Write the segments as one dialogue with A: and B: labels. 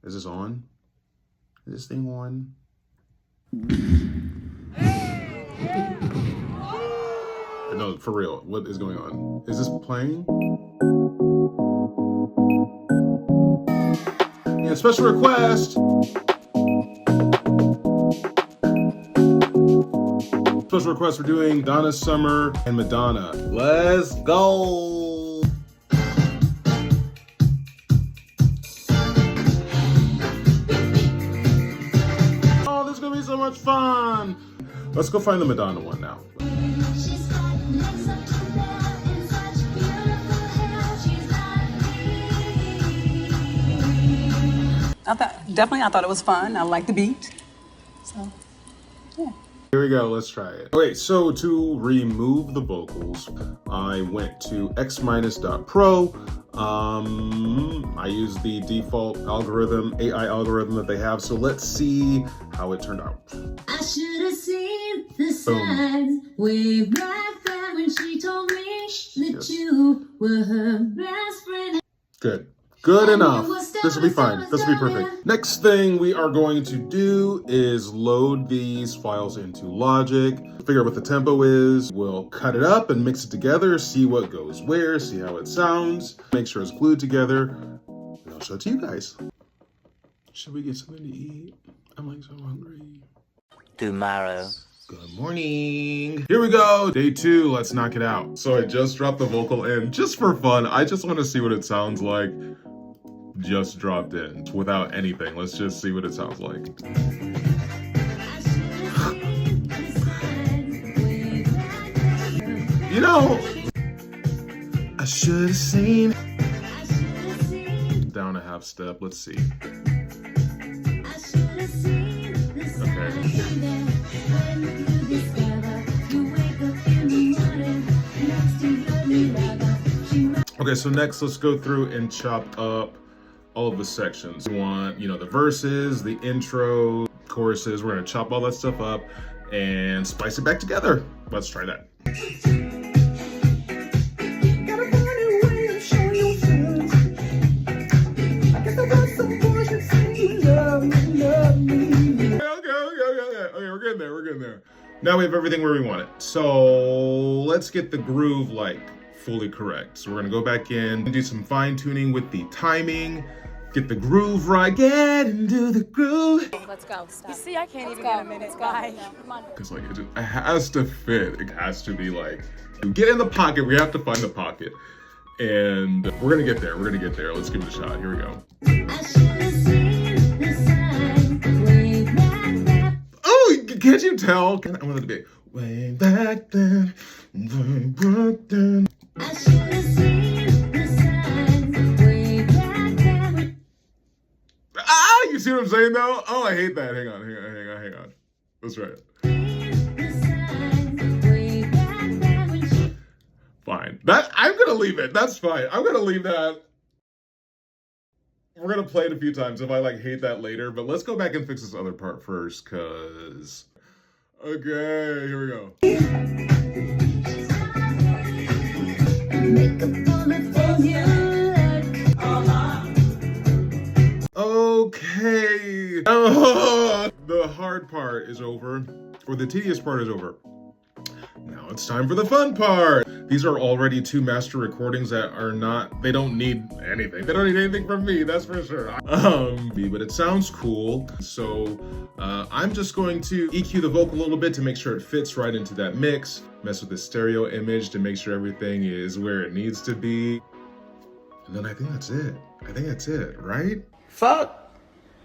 A: Is this on? Is this thing on? No, for real, what is going on? Is this playing? Yeah, special request! Special request for doing Donna Summer and Madonna. Let's go! Oh, this is gonna be so much fun! Let's go find the Madonna one now.
B: I thought it was fun. I like the beat. So, yeah.
A: Here we go, let's try it. Okay, so to remove the vocals, I went to x-minus.pro. I use the default algorithm, AI algorithm that they have. So let's see how it turned out.
C: I should have seen the signs way back then when she told me that you were her best friend.
A: Good. Good enough. This will be fine. This will be perfect. Next thing we are going to do is load these files into Logic, figure out what the tempo is. We'll cut it up and mix it together, see what goes where, see how it sounds, make sure it's glued together, and I'll show it to you guys. Should we get something to eat? I'm like so hungry.
D: Tomorrow.
A: Good morning. Here we go. Day 2. Let's knock it out. So I just dropped the vocal in just for fun. I just want to see what it sounds like. Just dropped in without anything. Let's just see what it sounds like. You know, I should have seen. Down a half step. Let's see. Okay, so next let's go through and chop up all of the sections. We want, you know, the verses, the intro, choruses. We're gonna chop all that stuff up and spice it back together. Let's try that. Okay, we're getting there, we're getting there. Now we have everything where we want it. So let's get the groove like fully correct. So we're gonna go back in and do some fine tuning with the timing, get the groove right, get into the groove.
E: Let's go. Stop.
F: You see, I can't even get a minute. Bye.
E: Come on.
A: Cause like it has to fit. It has to be like, get in the pocket. We have to find the pocket. And we're gonna get there. We're gonna get there. Let's give it a shot. Here we go. Oh, can't you tell? I want it to be way back then, way back then.
C: I should have seen the signs way back then.
A: Ah, you see what I'm saying though? Oh, I hate that. Hang on. That's right. Fine. I'm gonna leave it. That's fine. I'm gonna leave that. We're gonna play it a few times if I like hate that later, but let's go back and fix this other part first, cause okay, here we go. Okay. Oh, the hard part is over, or the tedious part is over. Now it's time for the fun part. These are already 2 master recordings that are not, they don't need anything. They don't need anything from me, that's for sure. But it sounds cool. So I'm just going to EQ the vocal a little bit to make sure it fits right into that mix. Mess with the stereo image to make sure everything is where it needs to be. And then I think that's it. Right?
D: Fuck.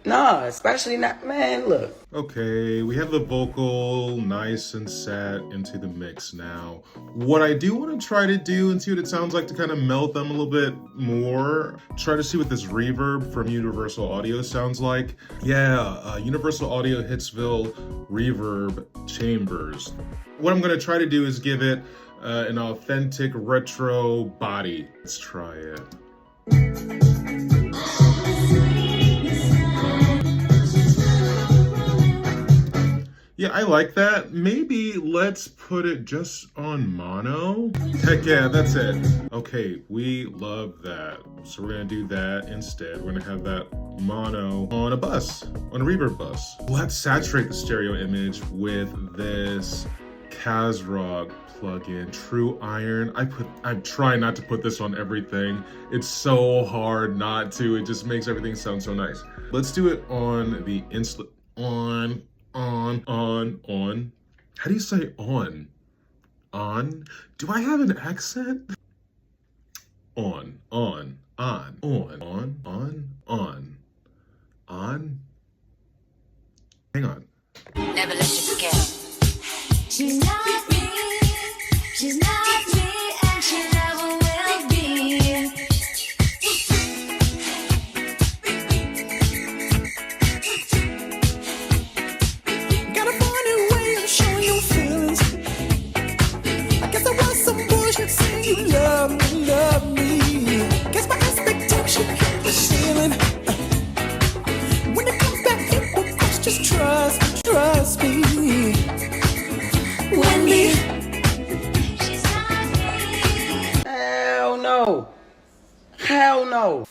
D: No, especially not, man, look.
A: Okay, we have the vocal nice and set into the mix now. What I do want to try to do and see what it sounds like to kind of melt them a little bit more, try to see what this reverb from Universal Audio sounds like. Yeah, Universal Audio Hitsville Reverb Chambers. What I'm going to try to do is give it an authentic retro body. Let's try it. Yeah, I like that. Maybe let's put it just on mono. Heck yeah, that's it. Okay, we love that. So we're gonna do that instead. We're gonna have that mono on a bus, on a reverb bus. Let's saturate the stereo image with this Kazrog plugin, True Iron. I try not to put this on everything. It's so hard not to. It just makes everything sound so nice. Let's do it on the on. How do you say on? On? Do I have an accent? On. Hang on.
E: Never let you forget.
C: She's not me, she's not me, and she never will be.
G: Gotta find a way of showing your feelings. I guess I was some bullshit saying you love me. Guess my expectation hit the ceiling. When it comes back, people just trust me. Wendy.
D: Hell no. Hell no.